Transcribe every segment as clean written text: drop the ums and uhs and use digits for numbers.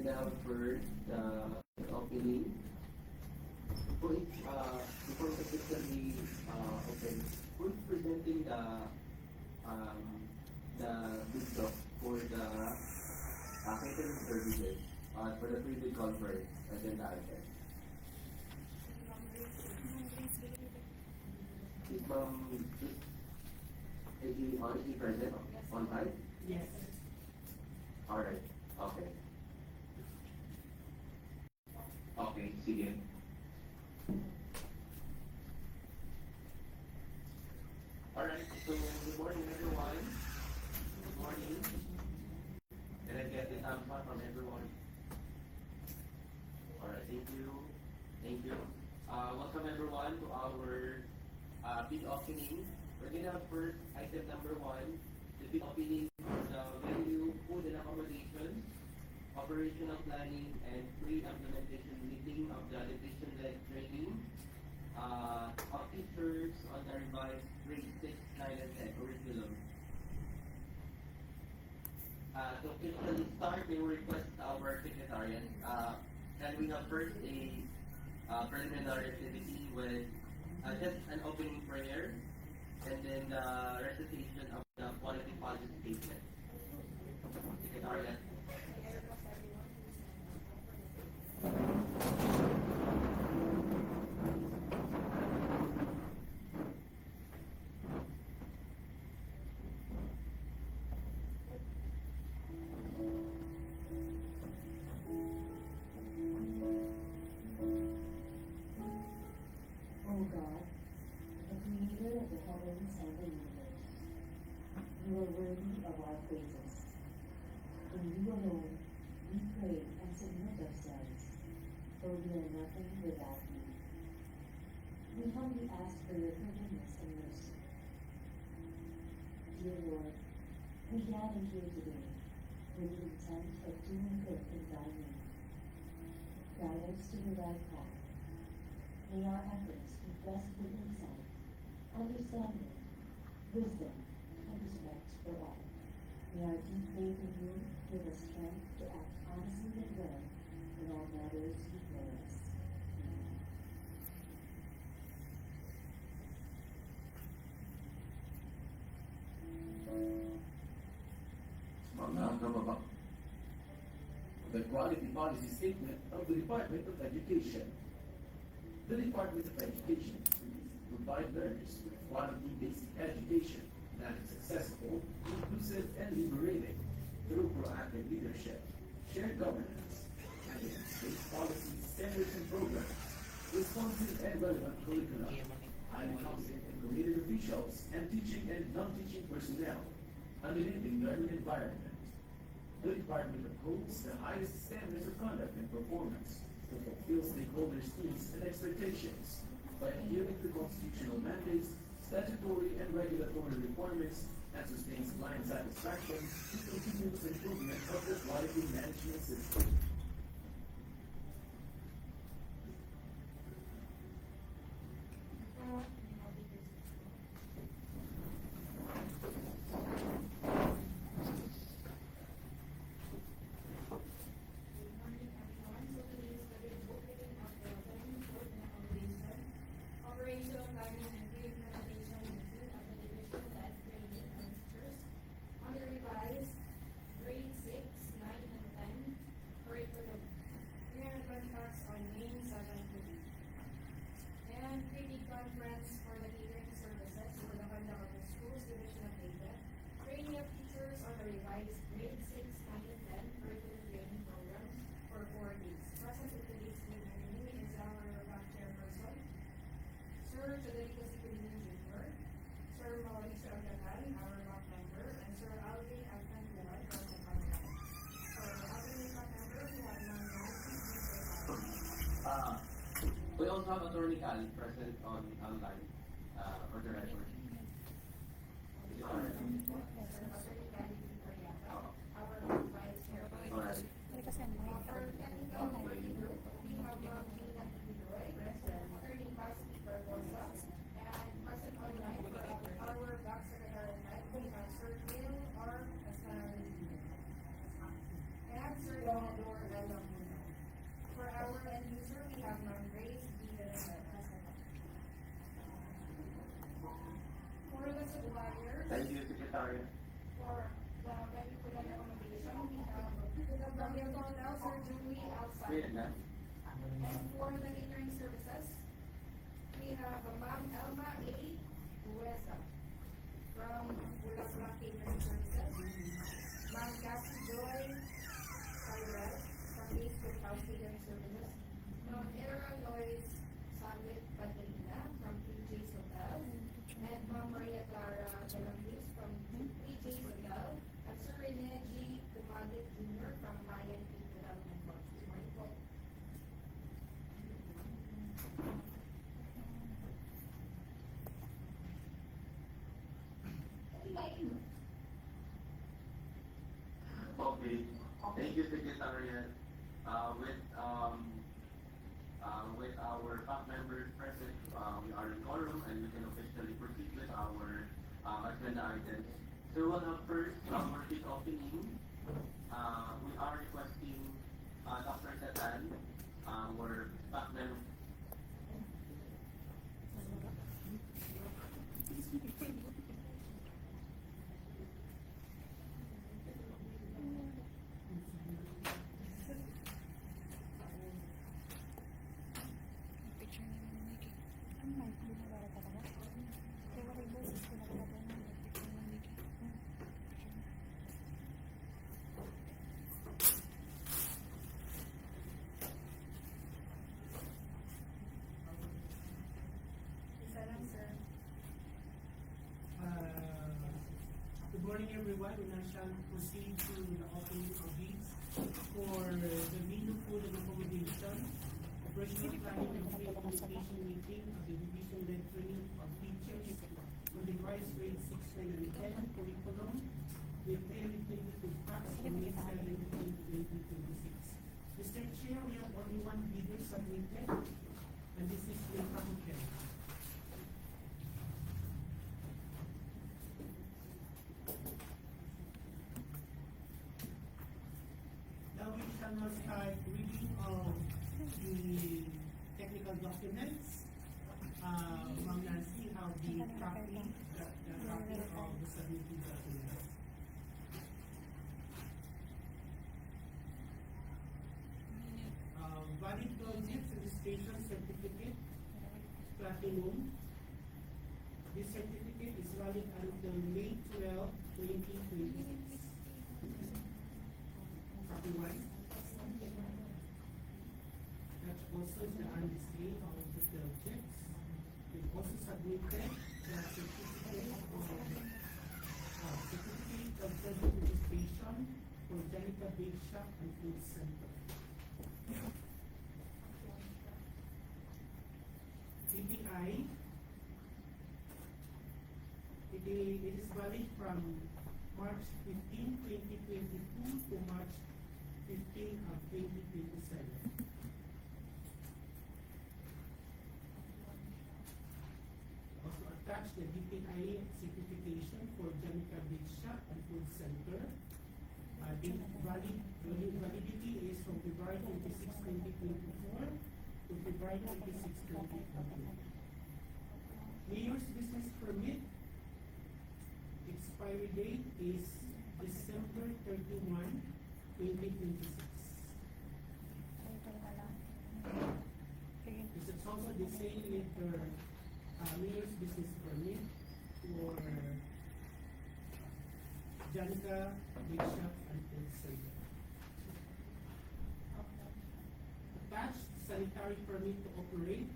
now first opening. Before officially open, who's presenting the big talk for the catering services for the pre-bid conference agenda item? Is he honestly present on time? Yes. Alright, okay. Okay, sige. Alright, so good morning everyone. Good morning. Can I get the thumbs up from everyone? Alright, thank you. Thank you. Welcome everyone to our bid opening. We're gonna have first item number 1, the bid opening for the venue, food and accommodation, operational planning, and pre-implementation meeting of the division-led training of teachers on the revised grade 6, 9, and 10 curriculum. To officially start, we will request our secretariat. Can we have first a preliminary activity with just an opening prayer and then the recitation of the quality policy statement. Secretariat. O God, the creator of the heavens and the universe, you are worthy of our praises. In you alone, we pray and submit ourselves, for we are nothing without you. We humbly ask for your forgiveness and mercy. Dear Lord, we gather here today with the intent of doing good in thy name. Guide us to the right path. May our efforts be blessed with insight, understanding, wisdom, and respect for all. May our deep faith in you give us strength to act honestly and well in all matters before us. Amen. Mga kababa, the quality policy statement of the Department of Education. The Department of Education provides learners with quality-based education that is accessible, inclusive, and liberating through proactive leadership, shared governance, evidence-based policies, standards, and programs, responsive and relevant curricula, highly competent and committed officials, and teaching and non-teaching personnel, and enabling learning environment. The department upholds the highest standards of conduct and performance to fulfill stakeholders' needs and expectations by adhering to constitutional mandates, statutory and regulatory requirements, and sustains client satisfaction through continuous improvement of the quality management system. Operational planning and pre-implementation meeting of the division-led training of teachers on the revised grade 6, 9, and 10 curriculum. We are contracts on May 7 to 8. And pre-bid conference for the catering services for the conduct of the schools division of data. Training of teachers on the revised grade 6, 9, and 10 curriculum training program for 4 days. Present at today's meeting is our chairperson, Sir Federico Siquilino Jr., Sir Mauricio Agdacan, our block member, and Sir Alvin Alcantuan, our second member. For Alvin block member, we have We also have Attorney Cali present on online for the record. Sir Attorney Cali Victoria, our vice chairman. Alright. For technical working group, we have Mina Pidoy, Attorney Pasti Barbosa, and present online for our block secretary, we have Sir Bill R. Aslan. And Sir Donaldor and card. For the medical accommodation, we have from your hotel, Sir Julie outside. Wait na. And for the catering services, we have Ma'am Elma A. Huesa from Bulacan Catering Services. Ma'am Cassie Joy Calvarez from East House Catering Services. Ma'am Era Lois Salit Padrina from PJ's Hotel. And Ma'am Maria Clara Galangus from PJ's Hotel. At Sir Rene G. Tumalit Jr. from Mayan Peak Development Board. Good morning po. Okay. Thank you, Secretariat. With our top members present, we are in quorum and we can officially proceed with our agenda items. So we'll have first our kick-off meeting. We are requesting Dr. Satan, our top member. Isa lang, sir. Good morning, everyone. We now shall proceed to the opening of bids for the menu food and accommodation, operational planning and pre-application meeting of the division-led training of teachers on the revised grade 6, 9, and 10 curriculum with 2022 tax on May 7, 2026. Mr. Chair, we have only one bidder submitted, and this is Leka Hotel. Now we shall now start reading of the technical documents. Ma'am Nancy, how the copy of the submitted documents. Valid project registration certificate, platinum. This certificate is valid until May 12, 2026. Copy one. That also is the display of the projects. We also submitted the certificate of project registration for Janica Bake Shop and Food Center. DTI, it is valid from March 15, 2022 to March 15 of 2027. Also attach the DTI certification for Janica Bake Shop and Food Center. The validity is from February 26, 2024 to February 26, 2028. Mayor's business permit expiry date is December 31, 2026. This is also the same letter, mayor's business permit for Janica Bake Shop and Food Center. Attached sanitary permit to operate.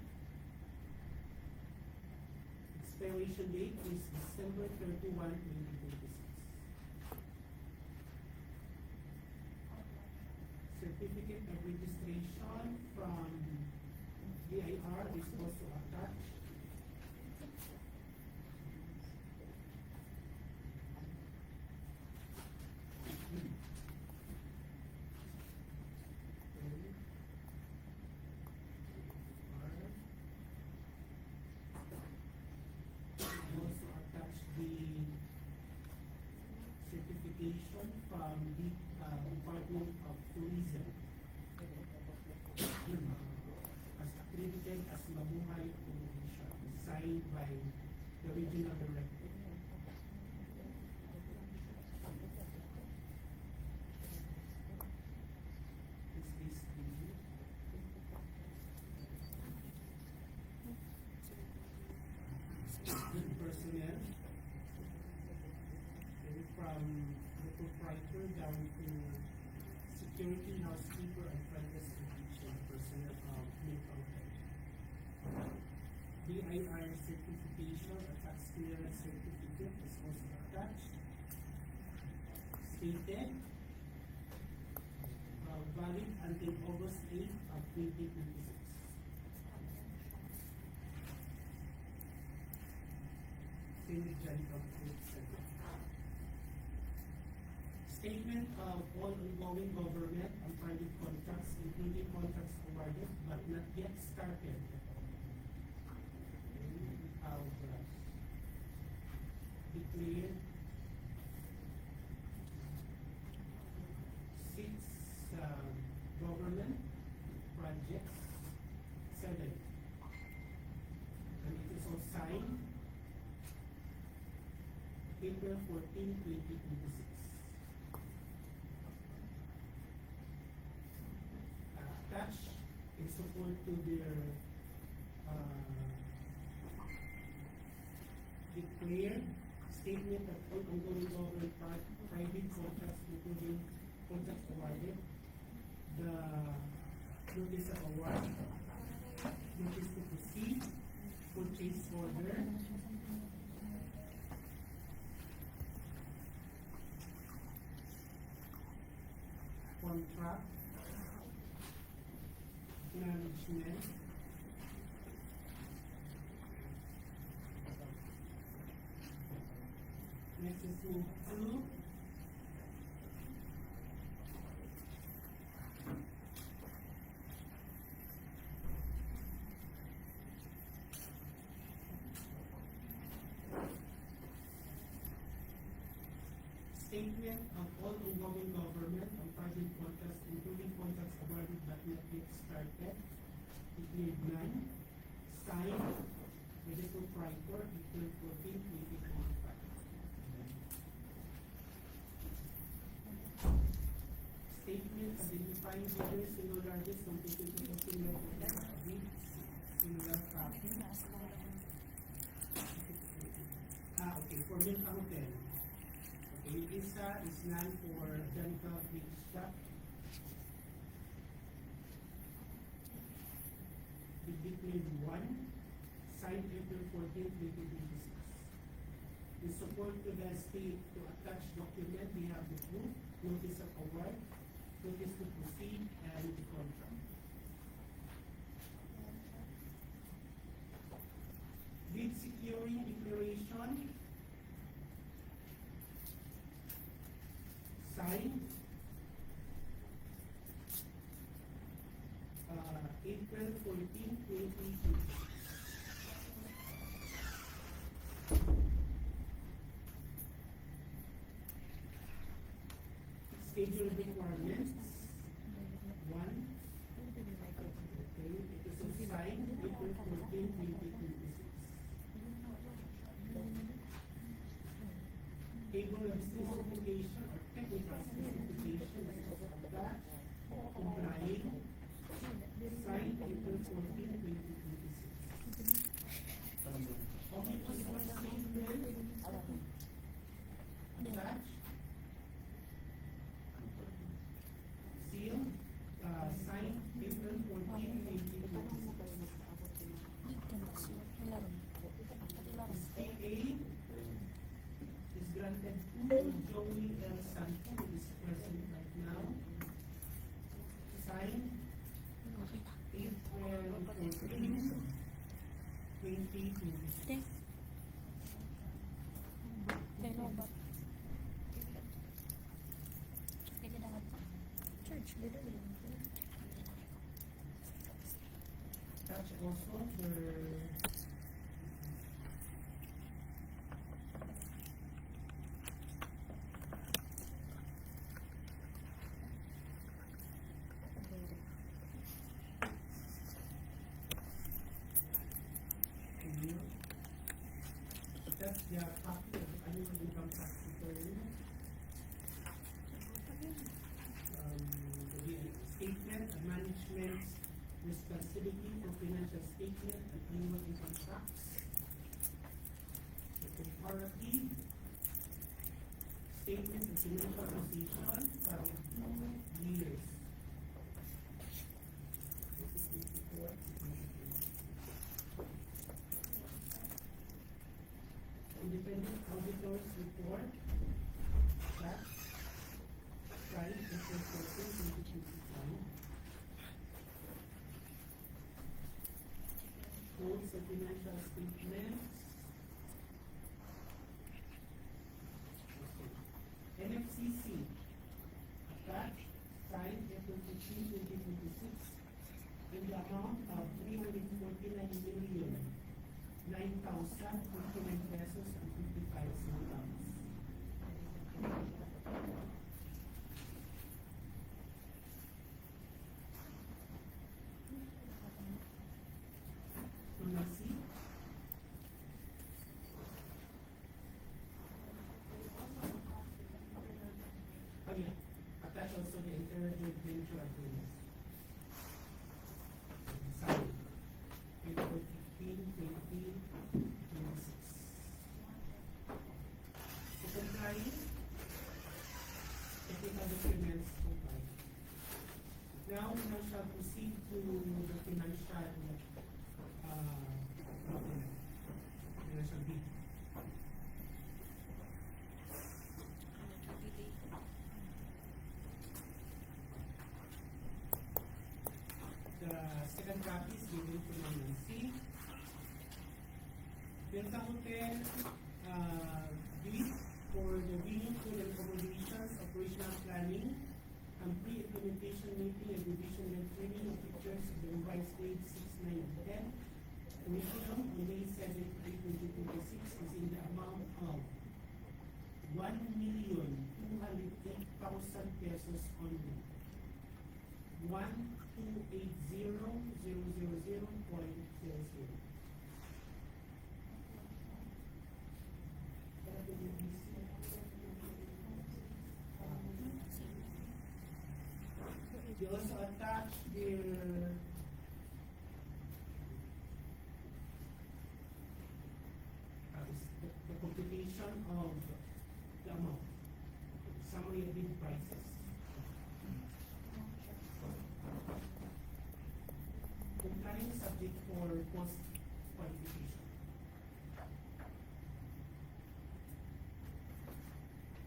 Expiration date is December 31, 2026. Certificate of registration from DIR is also attached. Also attach the certification from the Department of Tourism as accredited as Mabuhay Accommodation, signed by the regional director. from the proprietor down to security, housekeeper, and front desk technician personnel of medical health. BIR certification or tax clearance certificate is also attached. Stated, valid until August 8 of 2026. Same with General Code 7. Statement of all ongoing government and private contracts, including contracts awarded but not yet started. Declared 6 government projects, 7. And it is all signed April 14, 2026. Attached in support to their declared statement of all ongoing government private contracts, including contracts awarded, the notice of award, notice to proceed, purchase order, contract, management, next is move to statement of all ongoing government and private contracts, including contracts awarded but not yet started, declared none, signed by the proprietor, April 14, 2025. Statement identifying bidders in the largest competitive similar bid, similar traffic. Okay, for Milka Hotel. Okay, isa is none for Danica Beach Shop. We declared 1, signed April 14, 2026. In support to the state to attach document, we have the proof, notice of award, notice to proceed, and the contract. Bid securing declaration, signed April 14, 2026. Schedule requirements. 1. Okay, it is signed April 14, 2026. Table of specification or technical specification is attached, complying, signed April 14, 2026. Omnibus statement attached, seal, signed April 14, 2026. SPA is granted to Joey L. Santo, who is present right now. Signed April 14, 2026. Touch also for that's the copy of the annual income tax return. The statement of management's responsibility for financial statement and annual income tax. The comparative statement of financial position for 2 years. This is 24, 25. Independent auditors report. That. Signed April 14, 2025. Notes of financial statements. NFCC. Attached, signed April 15, 2026, in the amount of 349,009,059 pesos and 55 centavos. Number C. Oh yeah, attach also the internet venture agreement. Signed. April 15, 2026. Second line, technical documents compiled. Now we now shall proceed to the financial document. Financial bid. The second copy is given to Nancy. Delta Hotel bid for the venue, food and accommodations, operational planning, and pre-implementation meeting and division-led training of pictures of the revised grade 6, 9, and 10. Curriculum on May 7, 2026 is in the amount of 1,208,000 pesos only. 1,280,000.00. They also attach their the computation of the amount, summary of bid prices. Complying subject for post qualification.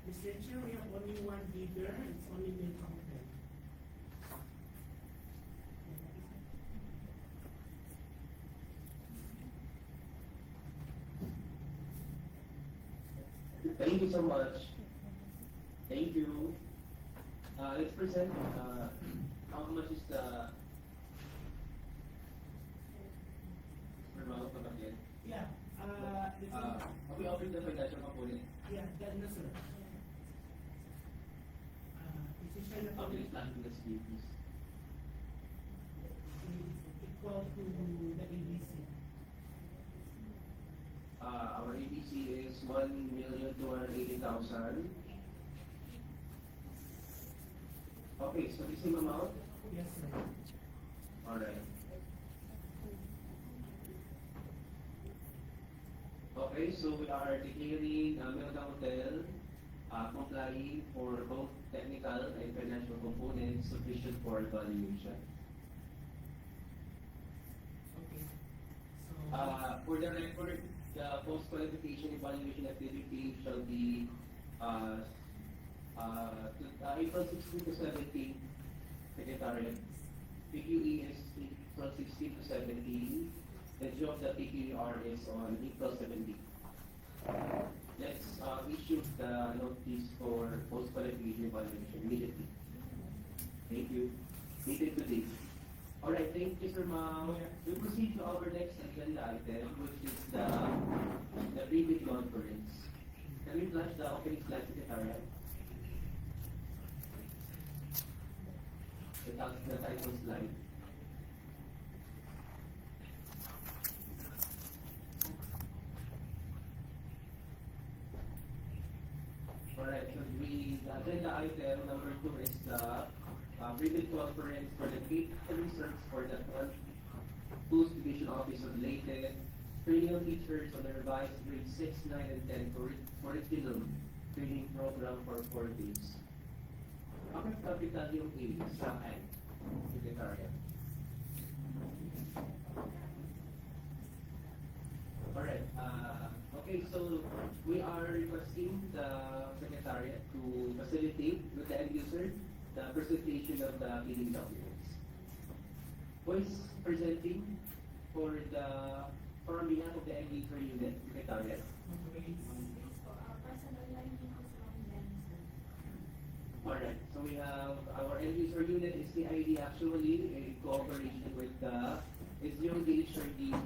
Mr. Chair, we have only one bidder, it's only Delta Hotel. Thank you so much. Thank you. Let's present how much is the amount of again. Yeah, We offered the financial component. yeah, that, no, sir. Position of How many plans in the speakers? equal to the ABC. Our ABC is 1,280,000. Okay, so the same amount? Yes, sir. Alright. Okay, so we are declaring Melda Hotel complying for both technical and financial components sufficient for evaluation. Okay. So, For the record, the post-qualification evaluation activity shall be April 16 to 17, Secretariat. PQE is April 16 to 17. The job that PQER is on April 17. Let's issue the notice for post-qualification evaluation immediately. Thank you. Needed today. Alright, thank you, Sir Mao. We proceed to our next agenda item, which is the rebate conference. Can we flash the opening slide, Secretariat? The title slide. Alright, so the agenda item number 2 is the rebate conference for the catering research for the Schools Division Office related training teachers on the revised grade 6, 9, and 10 curriculum training program for 4 days. Bakit capital yung A sa akin? Secretariat. Alright, okay, so we are requesting the Secretariat to facilitate with the end user the presentation of the billing documents. Who is presenting for on behalf of the end user unit, Secretariat? Present online dito sa online, sir. Alright, so we have our end user unit is the ID actually in cooperation with the yung HRD.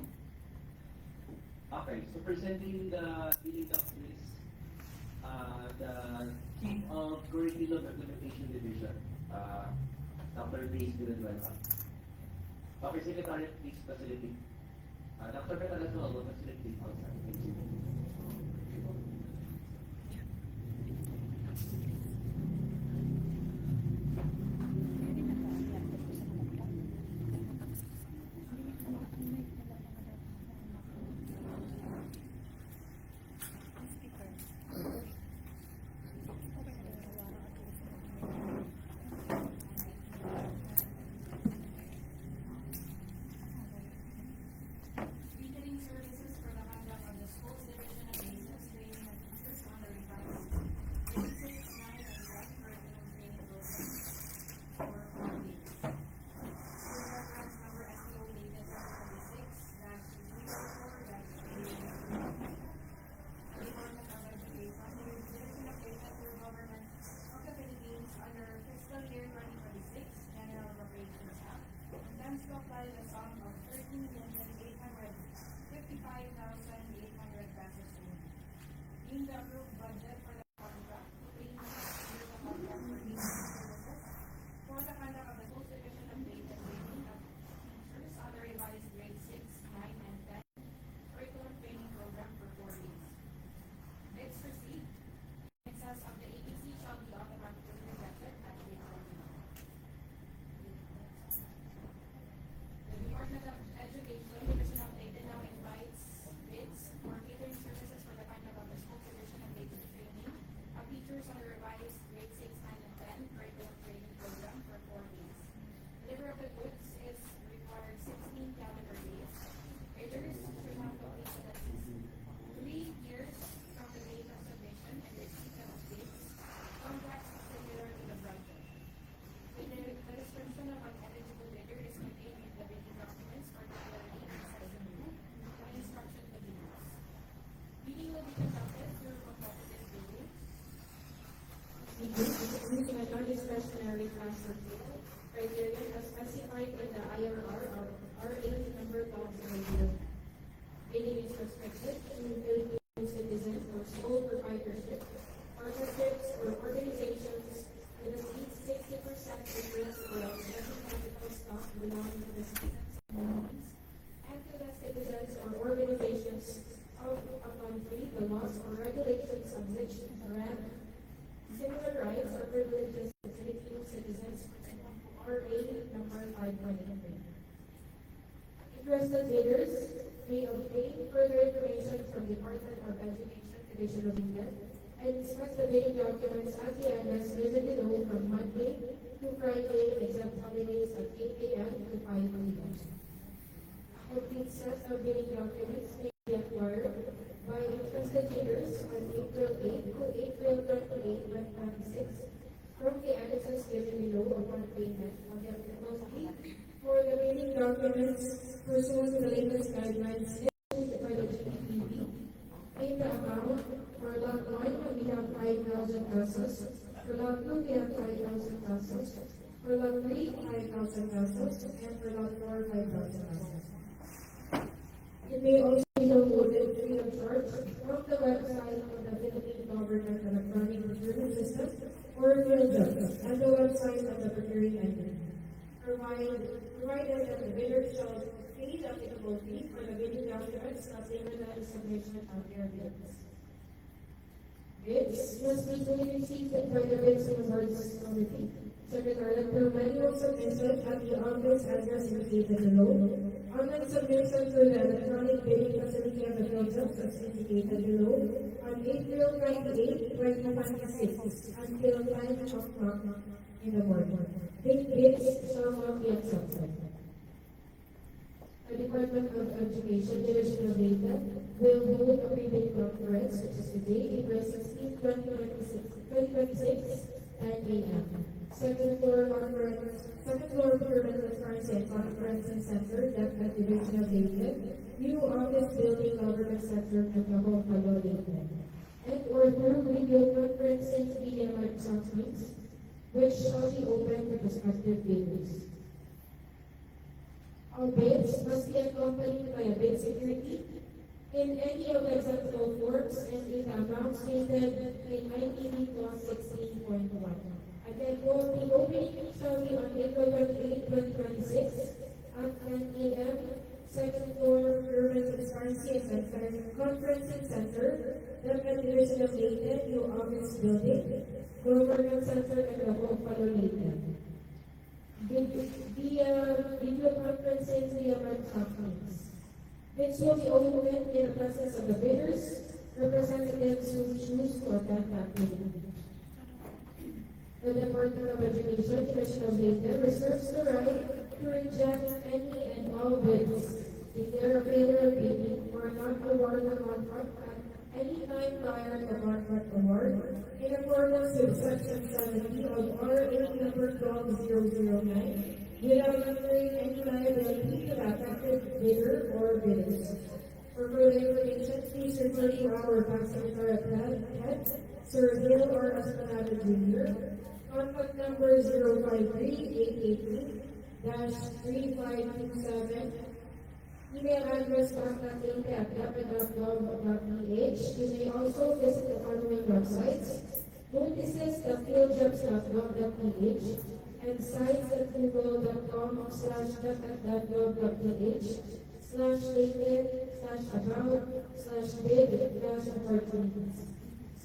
Okay, so presenting the billing documents, the Chief of Curriculum Implementation Division, Dr. Grace Villanueva. Okay, Secretariat, please facilitate. Dr. Villanueva will facilitate outside. Thank you. Catering services for the conduct of the schools division of basic training and teachers on the revised grade 6, 9, and 1 curriculum training program for 4 weeks. School reference number SEO dated 2026-044-3. Department of Education, the Division of Data through Government of the Philippines under fiscal year 2026 General Appropriations Act. Intends to apply the sum of 13,855,800 pesos only. In the approved budget for the contract, payment under the contract for these services for the conduct of the school division of data training of teachers on the revised grade 6, 9, and 10 curriculum training program for 4 weeks. Bids received, excess of the ABC shall be automatically rejected at bid terminal. The Department of Education, Division of Data now invites bids for catering services for the conduct of the school division of data training of teachers on the revised grade 6, 9, and 10 curriculum training program for 4 weeks. Delivery of the goods is required 16 calendar days. Bidders should have completed at least 3 years from the date of submission and receipt of bids. Contracts similar to the budget. The description of an eligible bidder is contained in the bidding documents, particularly in section 2, the instruction to bidders. Bidding will be conducted through competitive bidding. Using a non-discretionary transfer fee criterion as specified in the IRR or RA number 1200. Bidding is restricted to Filipino citizens or sole proprietorship, partnerships, or organizations with at least 60% interest or outstanding capital stock belonging to the citizens and to the citizens or organizations of a country, the laws or regulations of which grant similar rights or privileges to Filipino citizens RA number 523. Interested bidders may obtain further information from the Department of Education Division of India and inspect the bidding documents at the address listed below from Monday to Friday except holidays at 8 a.m. to 5 p.m. Complete set of bidding documents may be acquired by interested bidders on April 8 to April 28, 2026 from the annexes given below upon payment of the applicable fee for the bidding documents pursuant to the latest guidelines issued by the GEPB. In the amount, for lot 1, we have 5,000 pesos. For lot 2, we have 5,000 pesos. For lot 3, 5,000 pesos. And for lot 4, 5,000 pesos. It may also be downloaded free of charge from the website of the Philippine Government Electronic Procurement System or PhilGov and the website of the procuring entity. Provided that the bidder shall pay the applicable fee for the bidding documents not later than the submission of their bids. Bids must be duly received by the bids and awards committee. Secretariat will manual submission at the office address indicated below. Online submission through the electronic bidding facility of the PhilGov as indicated indicated below on April 28, 2026 until 9 o'clock in the morning. Big bids shall not be accepted. The Department of Education, Division of Data, will hold a pre-bid conference, which is today, April 16, 2026, at 8 a.m. Second floor procurement transparency and conferencing center, DepEd Division of Data, new office building government center, Tucabo, Palo, Data. And or through video conferencing media Microsoft Teams, which shall be open to prospective bidders. All bids must be accompanied by a bid security in any of the acceptable forms and in the amount stated in ITV Clause 16.1. Again, the opening shall be on April 28, 2026 at 10 a.m. Second floor, Urban Transparency and Conferencing Center, DepEd Division of Data, new office building, Government Center, and the Home Palo Leyte. Video conferencing via Microsoft Teams. Bids will be open in the presence of the bidders, representatives who choose to attend that meeting. The Department of Education, Division of Data, reserves the right to reject any and all bids if they are failure of bidding or not award the contract at any time prior to contract award in accordance with Section 70 of RA number 12009 without incurring any liability to the affected bidder or bidders. For further information, please refer to our past secretary head, Sir Bill R. Esplanado Jr., contact number 053-882-3527, email address contact@deped.gov.ph. You may also visit the following websites: notices.fieldjobs.gov.ph and sites@google.com/deped/about/bid-opportunities.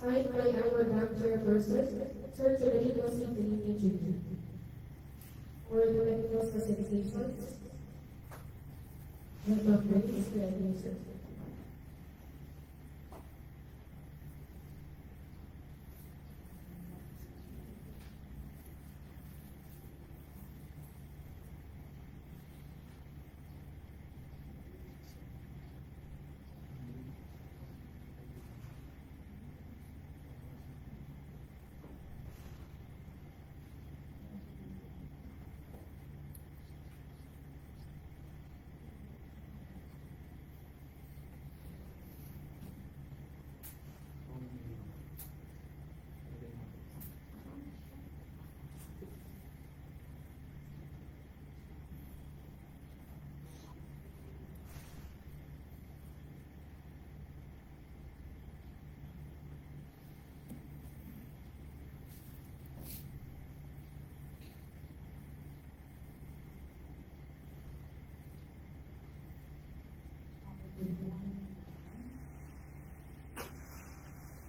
Signed by our bank chairperson, Sir Federico C. Benigno Jr. For the medical specifications, the doctor is ready, sir.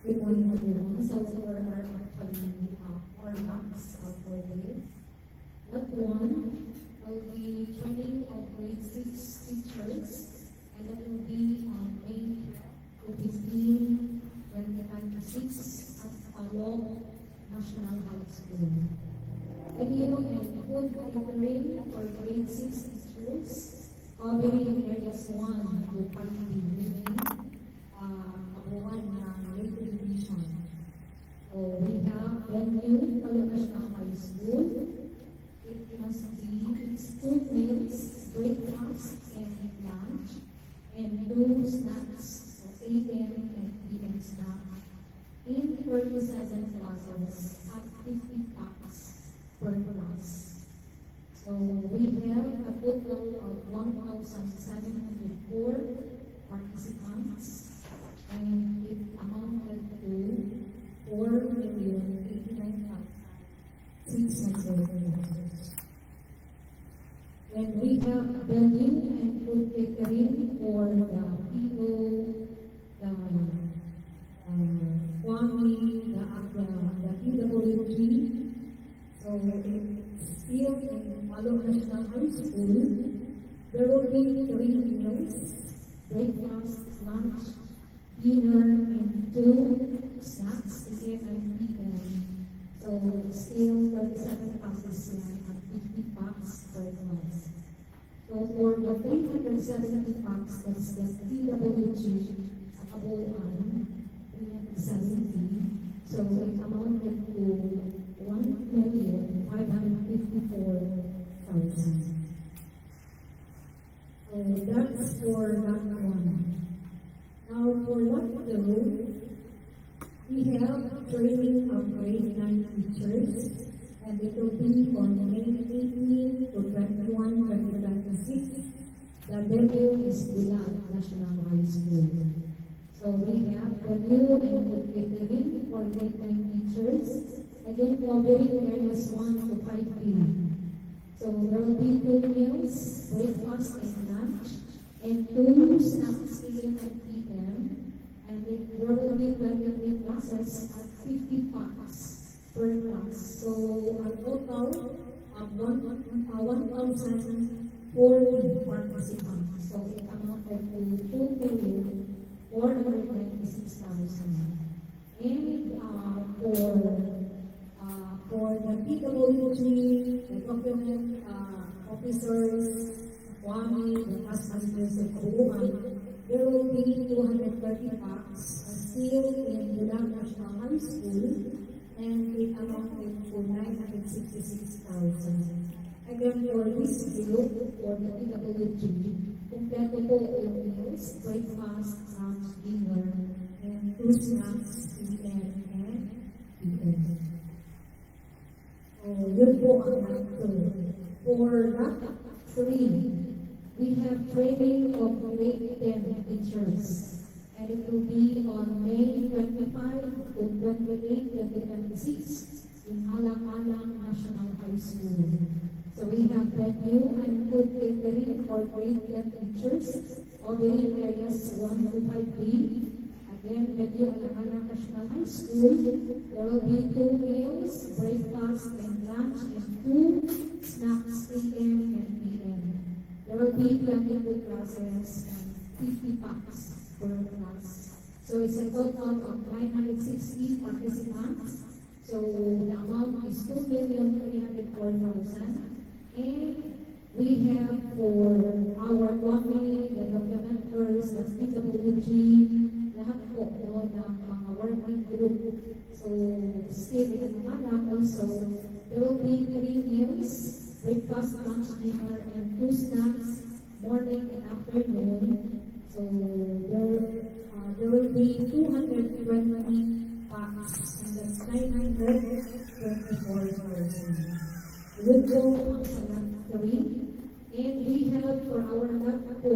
Good morning, everyone. So for our actually formats for this. Not one will be training of grade 6 teachers, and that will be on May 15, 2026 at Palo National High School. Video and food catering for grade 6 teachers, covering areas 1 to 5 living, division. So we have venue, Palo National High School. It must be 2 meals, breakfast and lunch, and 2 snacks, so 8 a.m. and p.m. snack, in 47 classes at 50 packs per class. So we have a total of 1,704 participants, and it amounted to 4,089,600. And we have venue and food catering for the people, the family, the PWG. So it's still in Palo National High School. There will be 3 meals, breakfast, lunch, dinner, and 2 snacks, again, and PM. So still 37 passes at 50 packs per class. So for the 370 packs, that's the TWG at Kabuuan, 370. So it amounted to 1,554,000. So that's for that one. Now for that two, we have training of grade 9 teachers, and it will be on May 18 to 21, 2026. The venue is Dilag National High School. So we have the new and the catering for grade 9 teachers. Again, covering areas 1 to 5 p.m. So there will be 2 meals, breakfast and lunch, and 2 snacks AM and PM. And there will be 23 classes at 50 packs per class. So a total of 1,040 participants. So it amounted to 2,496,000. And for the PWG, the document officers, Kwame, the class managers of Kabuuan, there will be 230 packs still in Dilag National High School, and it amounted to 966,000. Again, for this group, for the PWG, kompleto po yung meals, breakfast, lunch, dinner, and 2 snacks, PM and PM. Yun po ang factor. For that 3, we have training of grade 10 teachers, and it will be on May 25 to 28, 2026 in Alang-Alang National High School. So we have venue and food catering for grade 10 teachers over in areas 1 to 5B. Again, venue at Alang-Alang National High School. There will be 2 meals, breakfast and lunch, and 2 snacks AM and PM. There will be 22 classes and 50 packs per class. So it's a total of 960 participants. So the amount is 2,304,000. And we have for our company, the documenters, the PWG, lahat po doon ng mga working group. So still in Manila also, there will be 3 meals, breakfast, lunch, dinner, and 2 snacks, morning and afternoon. So there will be 220 packs, and that's 924,000. We'll go on sa lab 3, and we have for our lab 4,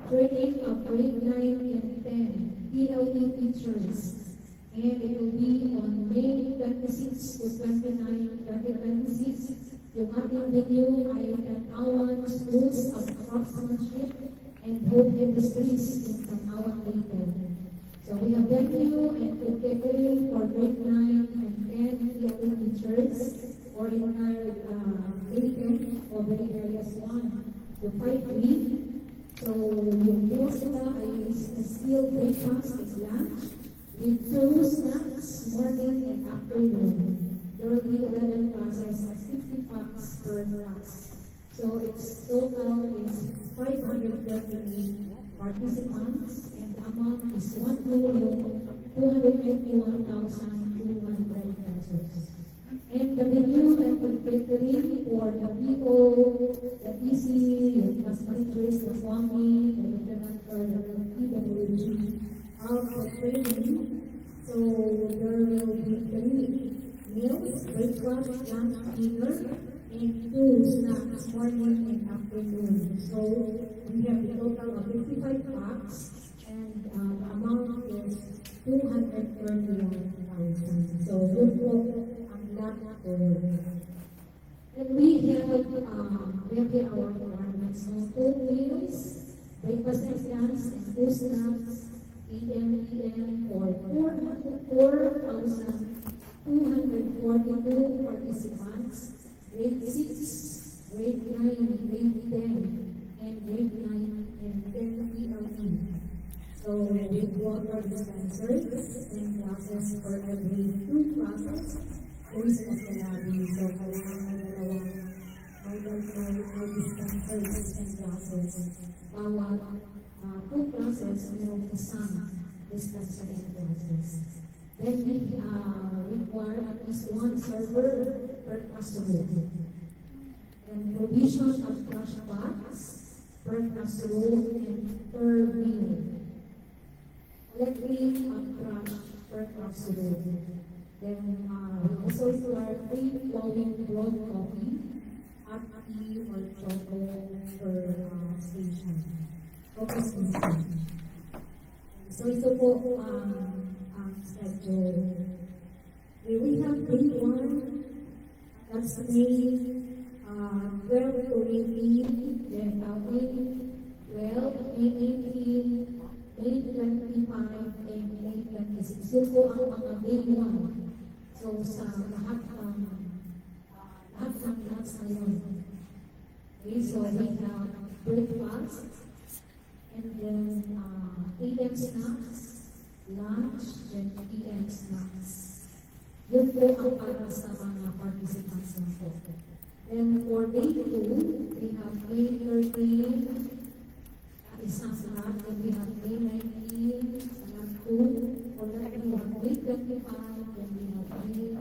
training of grade 9 and 10 PLD teachers. And it will be on May 26 to 29, 2026. Yung ating video ay Tanawan Schools of Craftsmanship and Home Industries in Tanawan, Leyte. So we have venue and food catering for grade 9 and 10 PLD teachers or in our weekend over in areas 1 to 5 week. So yung meals nila ay still breakfast and lunch with 2 snacks, morning and afternoon. There will be 11 classes at 50 packs per class. So its total is 538 participants, and the amount is 1,291,200 pesos. And the venue and catering for the people, the EC, the class managers, the Swami, the lieutenant, the PWG, are for training. So there will be 3 meals, breakfast, lunch, dinner, and 2 snacks, morning and afternoon. So we have a total of 55 packs, and the amount is 231,000. So good po ang lahat po. And we have our requirements. So 2 meals, breakfast and lunch, and 2 snacks, PM for 4,242 participants, grade 6, grade 9, grade 10, and grade 9 and 10 PLE. So we water dispensers and classes for every 2 classes. There's a salary, so kailangan may dispensers and classes. Bawat 2 classes, meron isang dispenser and classes. Then we require at least 1 server per classroom. And provision of cash box per classroom and per meal. Electric and trash per classroom. Then we also require free flowing broad coffee at tea or chocolate per station. Coffee station. So ito po ang schedule. We have grade 1, that's May 12 to 18, then May 12, May 18, May 25, and May 26. Yun po ang mga grade 1. So sa lahat ng class na yun. Okay, so we have breakfast, and then AM snacks, lunch, and PM snacks. Yun po ang para sa mga participants na po. Then for day 2, we have May 13, isang snack, and we have May 19, snack 2, for that we have May 25, and we have May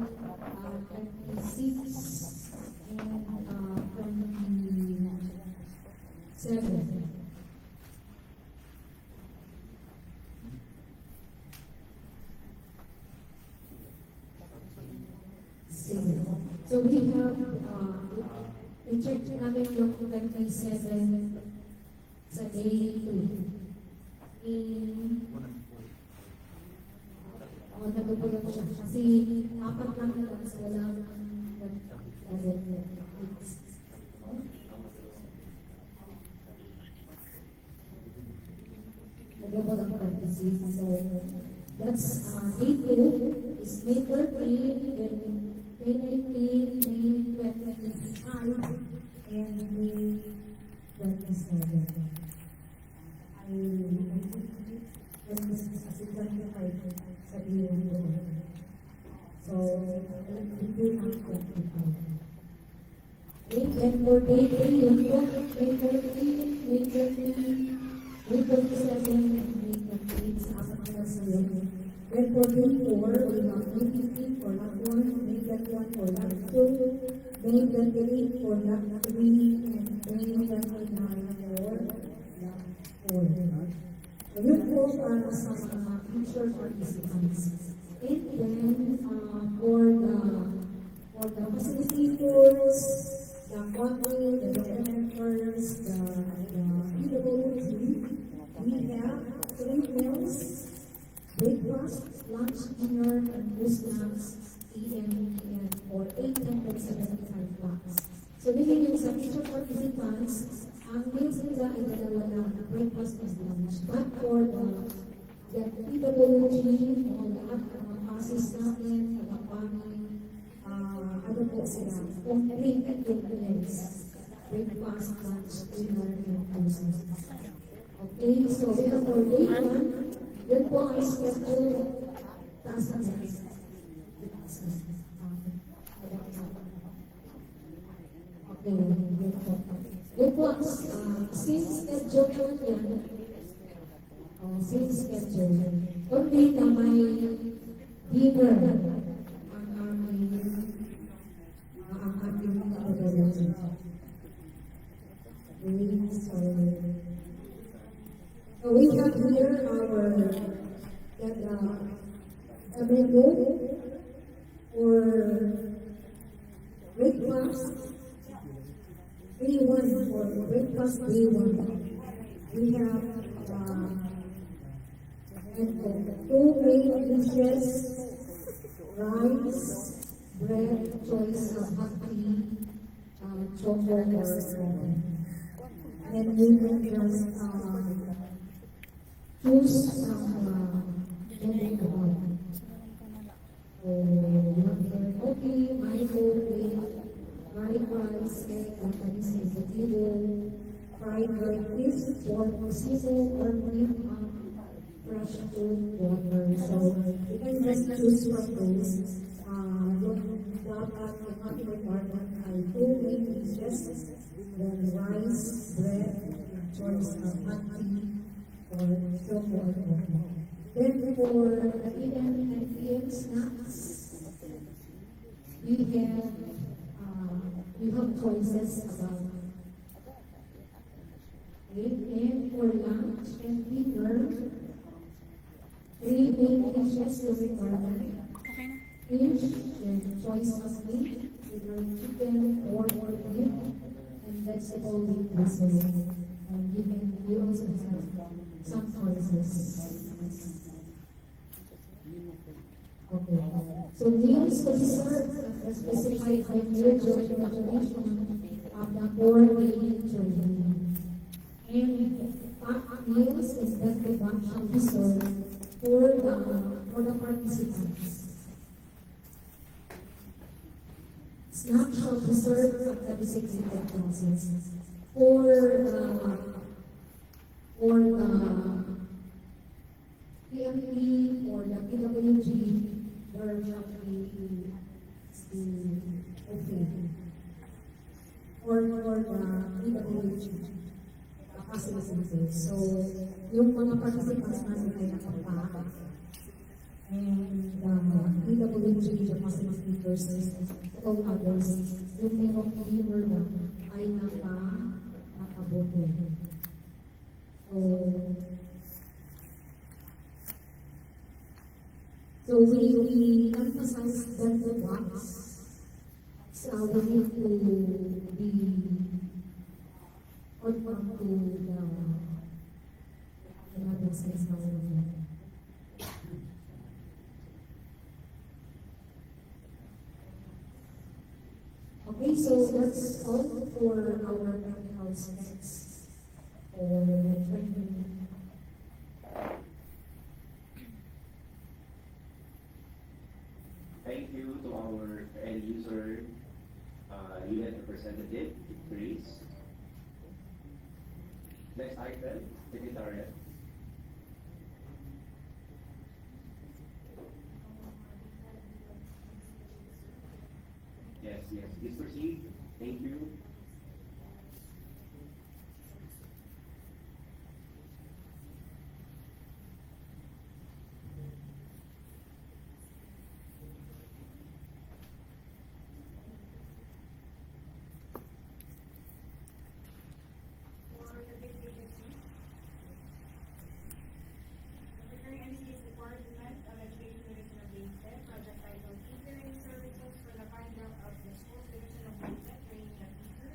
26, and 27. So we have, i-check namin yung 27 sa day 2. Nagpapulong siya. Kasi apat lang na lang sa walang nagpapulong kasi. So that's day 2 is May 13, then May 19, May 25, and May 27. So, and for day 3, May 14, May 20, May 27, May 28, sa apat na sa yun. Then for day 4, we have May 15 for that 1, May 21 for that 2, May 28 for that 3, and May 29 for that 4. So yun po para sa mga future participants. And then for the facilitators, the coordinator, the directors, the PWG, we have 3 meals, breakfast, lunch, dinner, and snacks, PM, and for 875 bucks. So bigyan yung sa future participants, ang meals nila ay dalawa lang, breakfast and lunch. But for the PWG, o lahat ng mga classes natin, mga pangay, ano po sila, complete meals, breakfast, lunch, dinner, and classes. Okay, so ito for day 1, yun po ang schedule, taas na sa okay, yun po ang since schedule po yan, since schedule, only na may dinner ang ating pagdadalhin. So we have here our menu for breakfast. Day 1 for breakfast, day 1. We have two main dishes, rice, bread, choice of hot tea, chocolate or coffee. And we can just choose some vegetable. Okay, mango, fried rice, egg, Japanese potato, fried red fish, pork, seafood, or meat, fresh food, water. So you can just choose from those. Yung dapat ang ating requirement ay 2 main dishes, then rice, bread, choice of tea, or so forth. Then for the evening and PM snacks, you have choices about it. And for lunch and dinner, 3 main dishes to requirement. Fish and choice of meat, either chicken or beef, and vegetable dishes. And you also have some choices. Okay. So meals to be served at a specified venue during the duration of the 4 main journey. And packed meals is that the batch shall be served for the participants. Snacks shall be served at the designated places. For the PMP or the PWG, there shall be okay. For the PWG, facilities. So, yung mga participants natin ay nakapaka. And PWG, the facilitators, all others, yung merong viewer na ay nakaboto. So we emphasize that the box. So we need to be on to the other side of the Okay, so that's all for our practical specs for the training. Thank you to our end user unit representative, Grace. Next item, Secretariat. Yes, please proceed. Thank you. For the bid agency, the recurring entity is the Department of Education Division of Leyte, project title Catering Services for the Final of the Schools Division of Leyte, Training of Teachers.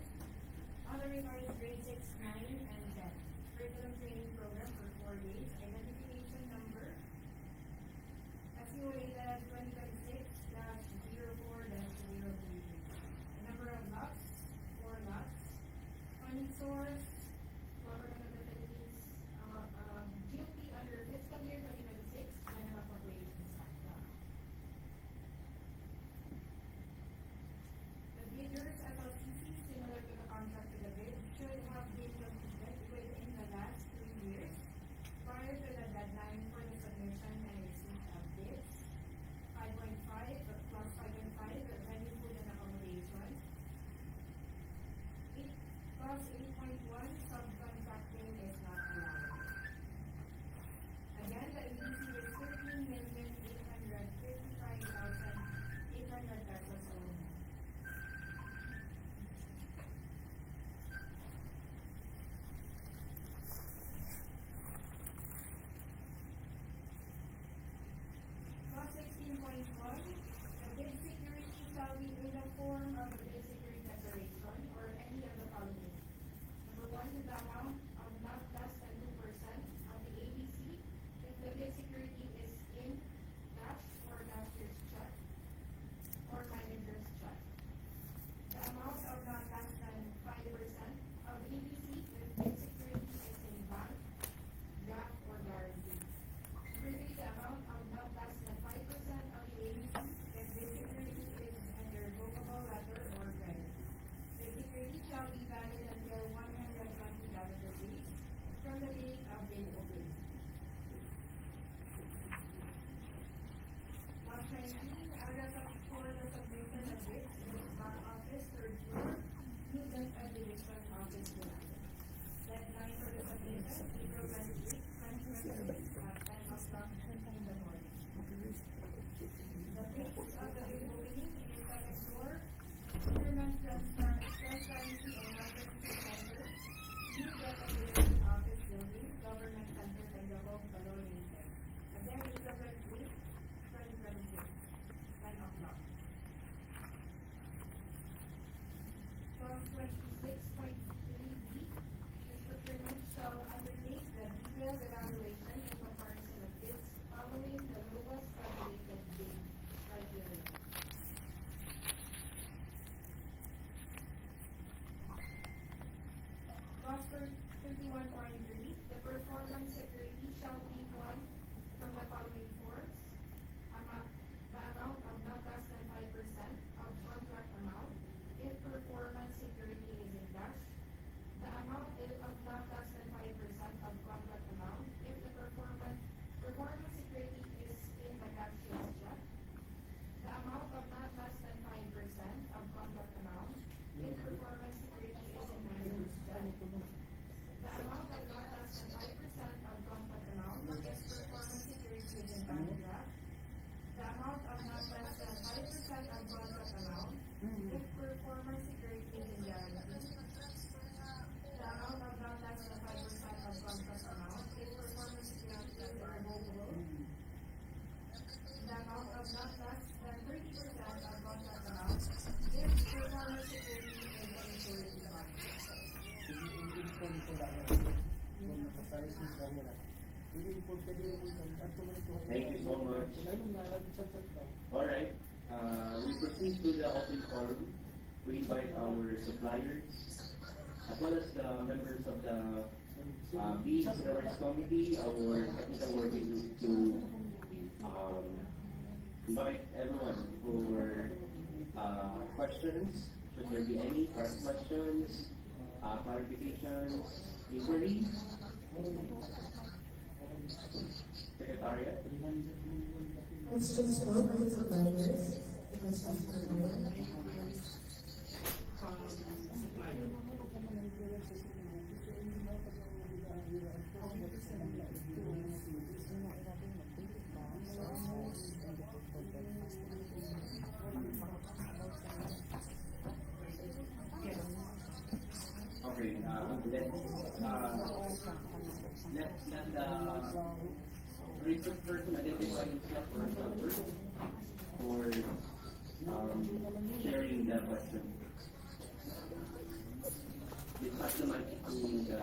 much. Alright, we proceed to the open forum. We invite our suppliers, as well as the members of the Bees Rewards Committee, our technical working group to invite everyone for questions. Should there be any questions, clarifications, inquiries? Secretariat? Questions from the suppliers. Questions from Supplier. Okay, let the research person identify himself first for sharing the question. Please pass the mic to the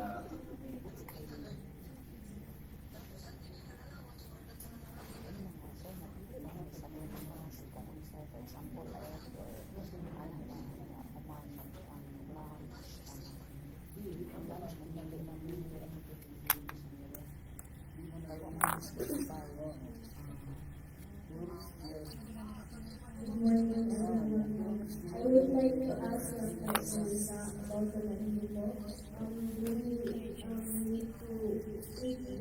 Good morning, everyone. I would like to ask a question about the menu po. Do we need to treat the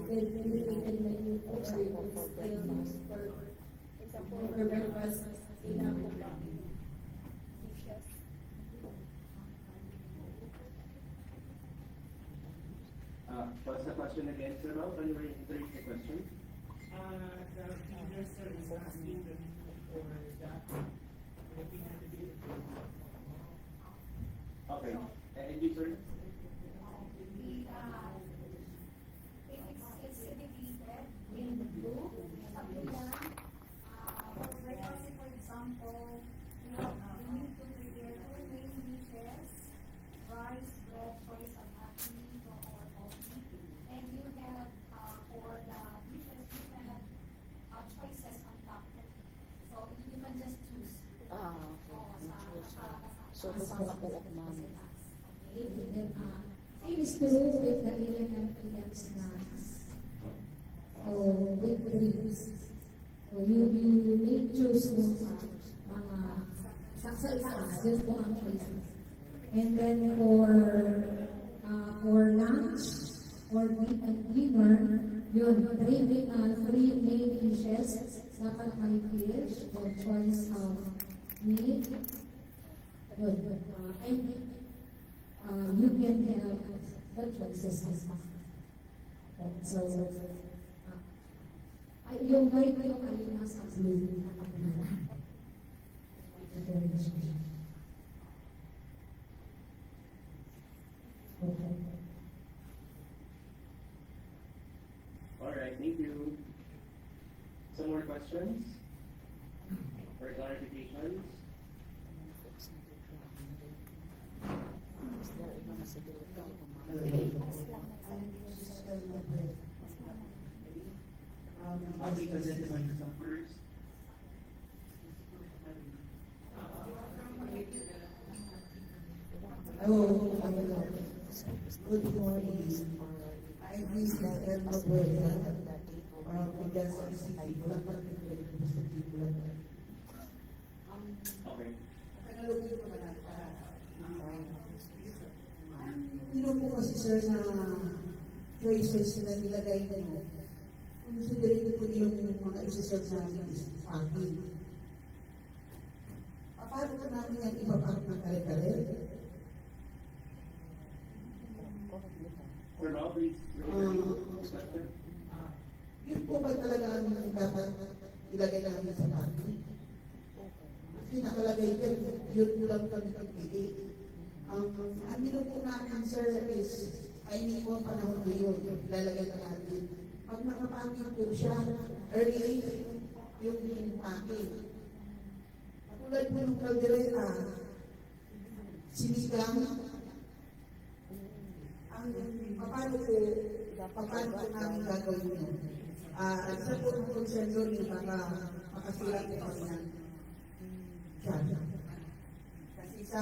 dedicated menu po or still for example for breakfast sila po ba? what's the question again, sir? Can you repeat the question? The leader sir is asking the for that. Okay, and you, sir? It's indicated in the blue, sabi lang, for breakfast, for example, you need to prepare 2 main dishes, rice, bread, choice, and acne for our coffee. And you have, for the dishes, you can have choices on top. So you can just choose. So, Okay. Same is true with the P.M. snacks. So, with drinks. So, you may choose mga saksa-isa, just po ang choices. And then for lunch, or dinner, yun, three main dishes, dapat may fish, or choice of meat, yun, and you can have the choices. So, yung guide ko ay nasa blue. Okay. Alright, thank you. Some more questions? Or clarifications? I'll be presented by yourself first. Hello, good morning. I wish that everyone because I see people at Okay. Hindi po kasi sir na choices na nilagay nyo. Considering po yung mga isa-serve namin is packing. Paano ka namin yan ipapak ng kare-kare? For now, please raise your question. Yun po ba talaga ang dapat ilagay namin sa packing? Kasi nakalagay yan, yun lang kami pagpili. Ang nilo po namin sir is, ay hindi po ang panahon ngayon, ilalagay na natin. Pag nakapacking po siya, early yung packing. Katulad po ng kaldereta, sinigang, ang paano paano po namin gagawin yun? Isa po ng concern doon yung makasira po kami ng job. Kasi sa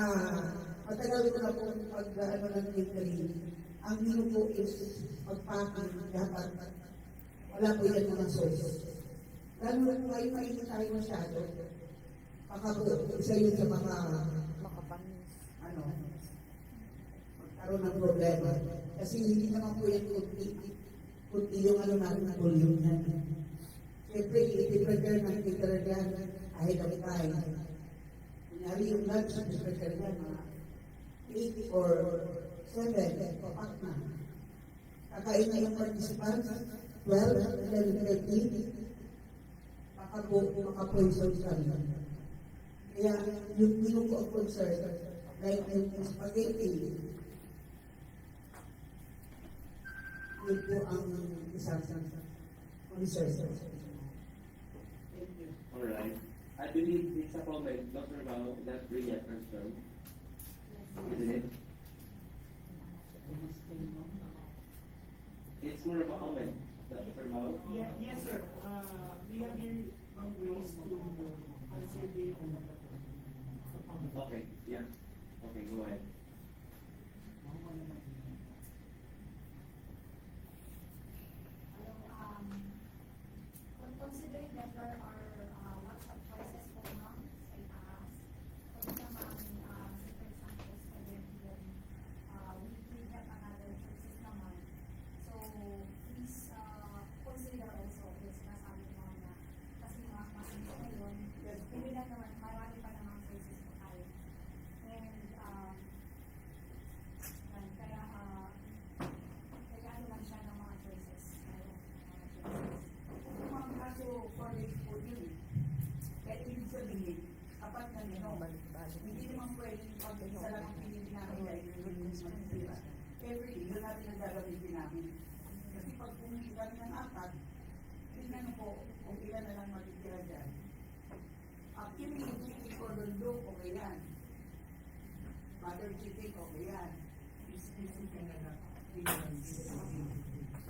matagal ko na po pag-ano ng catering, ang menu po is pag-packing, dapat wala po yan mga sauce. Lalo na kayo mainit tayo masyado, baka po isa yun sa mga magkaroon ng problema. Kasi hindi naman po yan kunti yung ano natin na volume na. Siyempre, i-prepare ng caterer yan ahead of time. Kunyari yung lunch, i-prepare yan mga 8 or 7, papak na. Kakain na yung participants, 12, 11, 13, makapoison ka rin. Kaya yung menu ko ang concern, like yung spaghetti, yun po ang isang concern. Thank you. Alright. I believe it's a comment, Dr. Mao, not really a question. Isn't it? It's more of a comment, Dr. Mao. Yeah, yes, sir. We have here ways to answer the Okay, yeah. Okay, go ahead. Considering that there are lots of choices for moms, I ask, for example, whether we have another choices naman. So, please consider also this nasabi mo na kasi mga masinto ngayon, hindi na naman, marami pa naman choices po tayo. And, kaya ano lang siya ng mga choices. Ang kaso, college po yun. Kaya ibig sabihin, kapag na hindi naman pwede pag isa lang ang pinili namin ay yun yung masisira. Every day, yun natin ang gagamitin namin. Kasi pag pumili kami ng apat, tingnan po kung ilan na lang matitira dyan. Actually, yung cordon bleu, okay yan. Mother chicken, okay yan.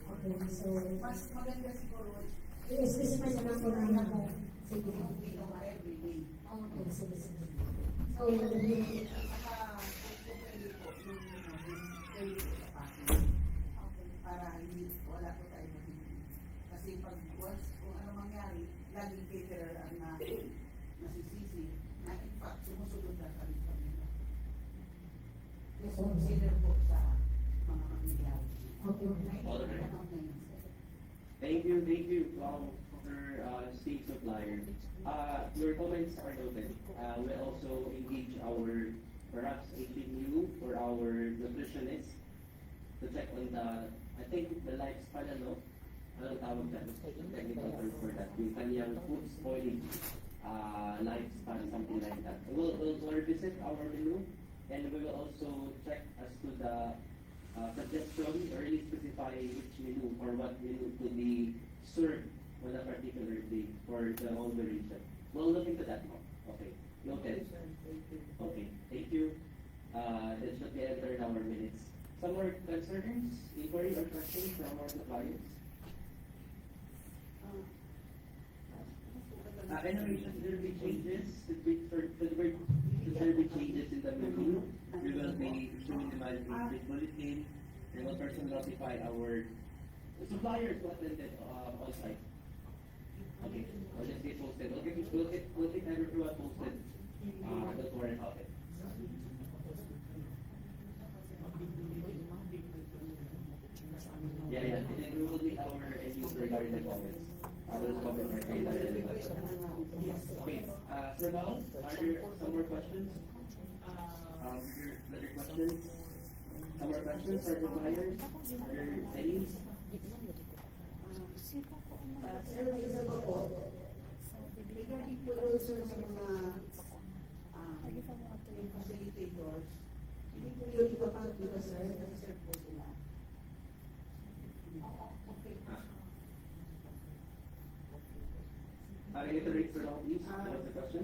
Okay, so, Mas maganda siguro, i-specify na lang po na ako. Sige. hindi naman everyday. Okay, sige, sige. So, Para hindi wala po tayo magiging. Kasi pag once kung ano mangyari, laging caterer ang nasisisi na in fact sumusunod na kami pamilya. So, consider po sa mga mangyayari. okay. Thank you, Dr. Steve Supplier. Your comments are noted. We'll also engage our, perhaps HMU or our nutritionist to check on I think the lifespan, anong tawag dyan? Technical term for that. Yung kanyang food spoilage, lifespan, something like that. We'll revisit our menu and we will also check as to the suggestion or really specify which menu or what menu to be served on a particular day for the whole region. We'll look into that now. Okay. Noted. Okay. Thank you. That should be entered in our minutes. Some more concerns, inquiry or questions from our suppliers? Anyway, should there be changes? Should there be changes in the menu? We will be issuing the management bulletin. We will personally notify our suppliers who attended on site. Okay, we'll just get posted. We'll get everyone posted. Don't worry about it. Yeah. And then we will meet our end user regarding the comments. Those comments are very relevant. Okay, for now, are there some more questions? Other questions? Some more questions for the buyers? Are there any? Sir, may isa pa po. Regarding po doon sir sa mga facilitators, hindi po yun ipapagod ba sir? Kasi sir po sila. Reiterate for now, please. What's the question?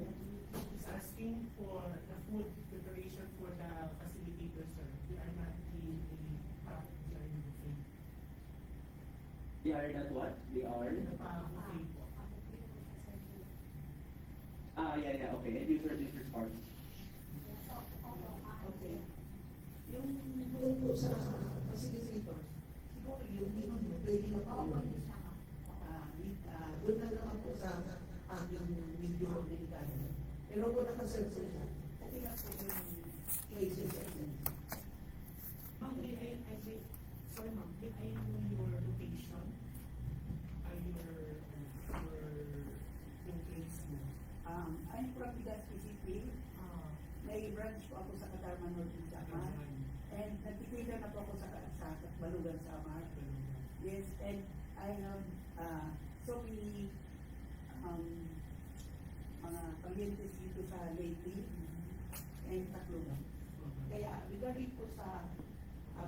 is asking for the food preparation for the facilitators, sir. We are not the top during the buffet. They are not what? They are? Okay po. Yeah, okay. And user business part. Okay. Yung po sa facilitator, siguro yung pwede na po yun. Doon na naman po sa yung video delikado. Pero kung nakaserve siya, okay na po yung cases at Ma'am, I think, sorry ma'am, may I know your location? Yung case mo? I'm from Legazpi City. May branch po ako sa Katarman North Samar. And nagtitira na po ako sa Balugan Samar. Yes, and I have so many mga palyentes dito sa Leyte and Tacloban. Kaya regarding po sa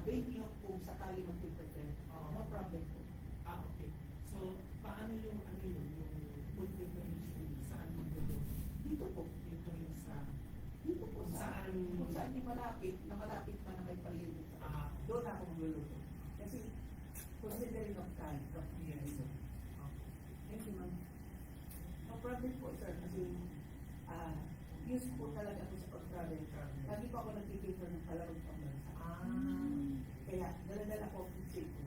venue kung sakali mag-prepare, no problem po. Okay. So, paano yung food preparation? Saan mo dito? Dito po. Dito rin sa... Dito po Saan? kung saan yung malapit na may palyentes. Doon ako magluluto. Kasi considering of time, Yes. thank you, ma'am. No problem po, sir, kasi used po talaga ako sa pag-travel. Lagi po ako nagtitipon ng kalawag pambansa. Kaya, dala-dala ko ang food ko.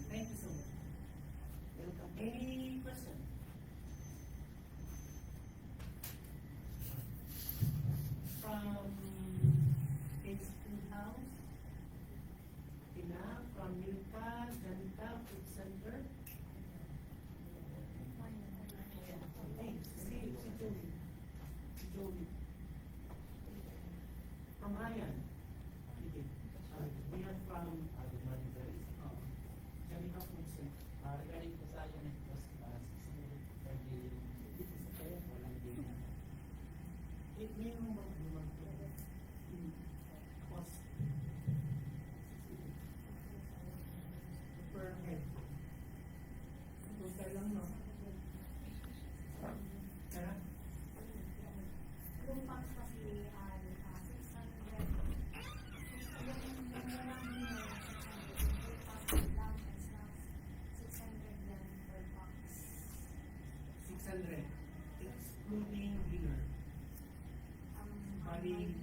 Thank you so much. Welcome. Any question? From Kingston House, Tina, from Milka, Janita Food Center. Hey, si Joey. Si Joey. From Ryan. Sige. We are from Janita Food Center. Regarding po sa unit cost, per day, walang day na. Minimum of the month cost per head. Basta lang, no? Kaya? Yung packs kasi, 600. Yung lang yun, 600 lang, and snacks, 600 lang per box. 600. Excluding dinner. Bali,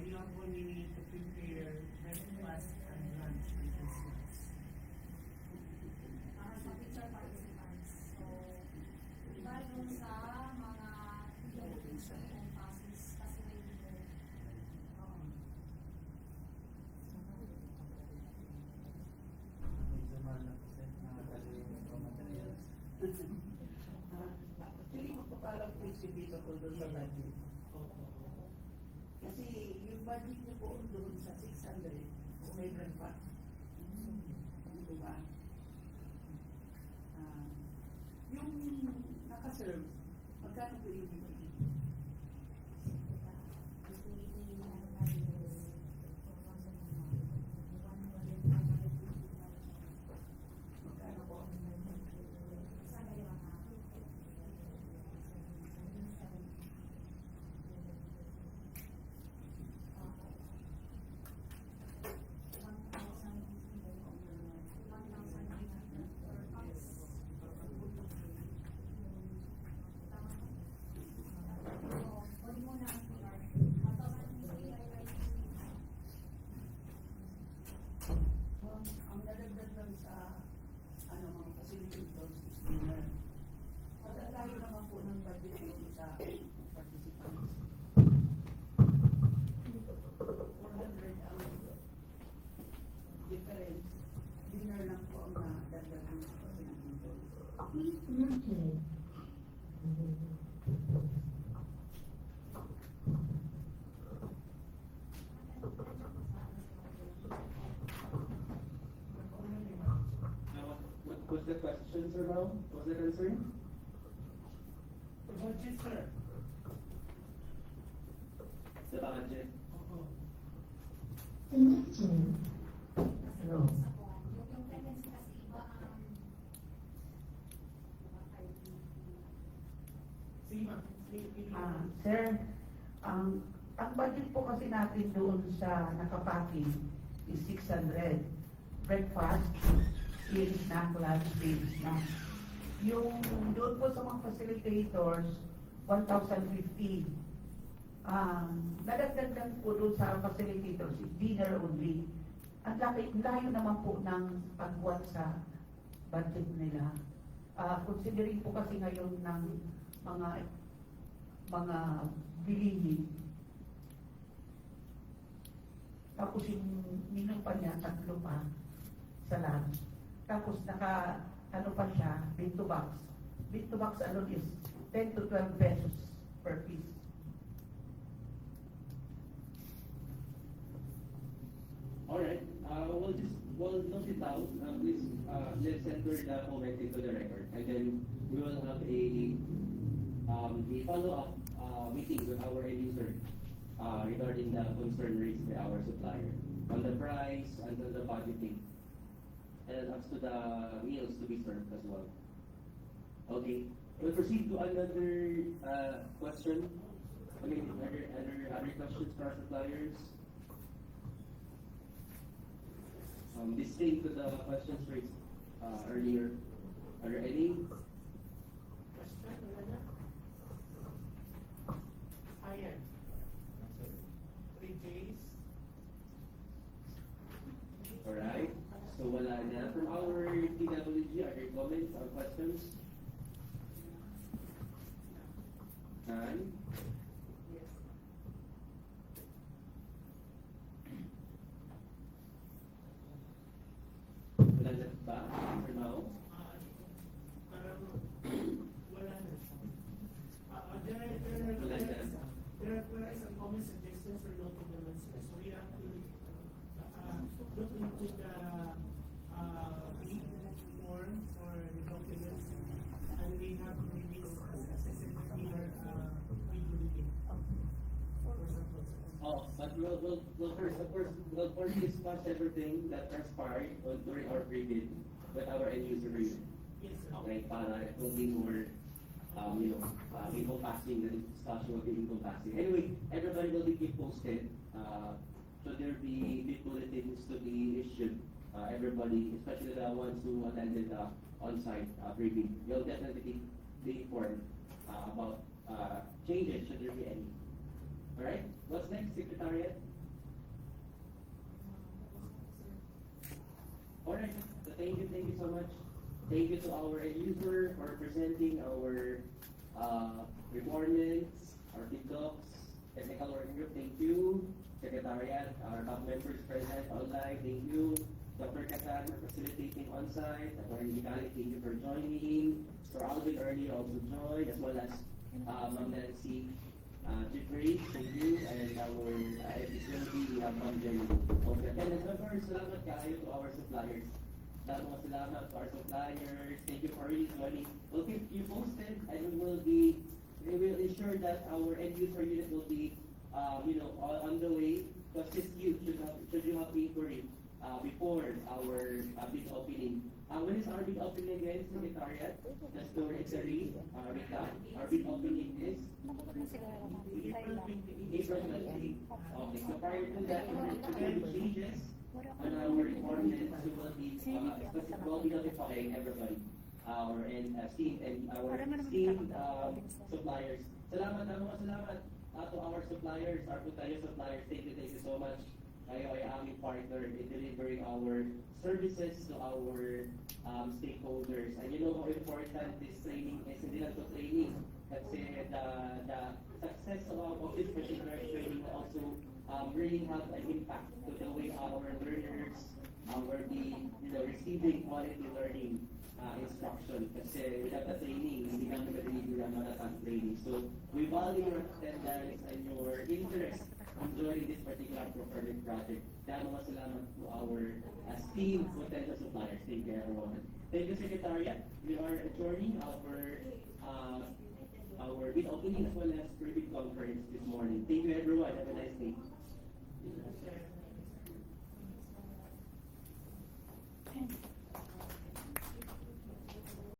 you have only need to prepare breakfast and lunch with the snacks. Para sa picture participants. So, iba dun sa mga PWC and passes kasi may dinner. Medyo mahal na po sir, nakatalo yung raw materials. Actually, magpapalang po yung dito ko doon sa budget. Kasi yung budget niyo po doon sa 600, kung may breakfast. Diba? Yung nakaserve, magkano po yung bibili? Magkano po? Ang dadagdag lang sa mga facilitators is dinner. Matatayo naman po ng budget yung sa participants. 400 ang difference. Dinner lang po ang nadagdag ng facilitators. Please connected. What was the question, Sir Val? Was it answered? The budget, sir. The budget. Oo. Connected. Yung tendency kasi iba ang Sige, ma'am. Sir, ang budget po kasi natin doon sa nakapacking is 600. breakfast, free snack, lunch, free snack. Yung doon po sa mga facilitators, 1,050. Nadagdagan po doon sa facilitators, dinner only. Ang layo naman po ng pagbuhat sa budget nila. Considering po kasi ngayon ng mga bilihin. Tapos yung menu pa niya, 3 pa sa lunch. Tapos ano pa siya, big to box. Big to box alone is 10 to 12 pesos per piece. Alright, we'll note it down. Please, let's enter the comment into the record. And then we will have a follow-up meeting with our end user regarding the concern raised by our supplier on the price and on the budgeting. And as to the meals to be served as well. Okay, we'll proceed to another question. I mean, other questions for our suppliers? This thing to the questions raised earlier. Are there any? Ayan. 3 days. Alright, so wala na. From our TWG, are there comments or questions? None? Wala na ba for now? Parang wala na. Wala na. There are some comments, suggestions, or noted naman sila. So we have to look into the brief form or the documents, and we have to release specifically regulated for some process. Oh, but we'll first, of course, we'll first discuss everything that transpired during our briefing with our end user review. Yes, sir. Okay, para kung di more, encompassing, the discussion will be encompassing. Anyway, everybody will be keep posted. So there'll be big bulletins to be issued. Everybody, especially the ones who attended the on-site briefing, will definitely be informed about changes, should there be any. Alright, what's next, Secretariat? Alright, so thank you so much. Thank you to our end user for presenting our requirements, our feedbacks, technical working group, thank you. Secretariat, our top members present online, thank you. Dr. Katan for facilitating on-site, Attorney Mikali, thank you for joining. Sir Alvin earlier also joined, as well as Ma'am Nancy Jeffrey, thank you, and our FCMB, we have Ma'am Jenny. Okay, and as well, salamat kayo to our suppliers. Salamat to our suppliers, thank you for joining. We'll keep you posted, and we will ensure that our end user unit will be, on the way. Because this you should you have inquiry before our bid opening. When is our bid opening again, Secretariat? Just to reiterate, recap, our bid opening is April 28. Okay, so prior to that, there will be changes on our requirements. We will be notifying everybody, our esteemed suppliers. Salamat to our suppliers, our Putayo suppliers. Thank you so much. Kayo ay aming partner in delivering our services to our stakeholders. And you know how important this training is. Hindi lang to training. Kasi the success of this particular training will also really have an impact to the way our learners will be receiving quality learning instruction. Kasi without the training, hindi namin na-deliver ang mga training. So we value your attendance and your interest joining this particular procurement project. Kaya mga salamat to our esteemed potential suppliers. Thank you, everyone. Thank you, Secretariat. We are adjourning our bid opening as well as briefing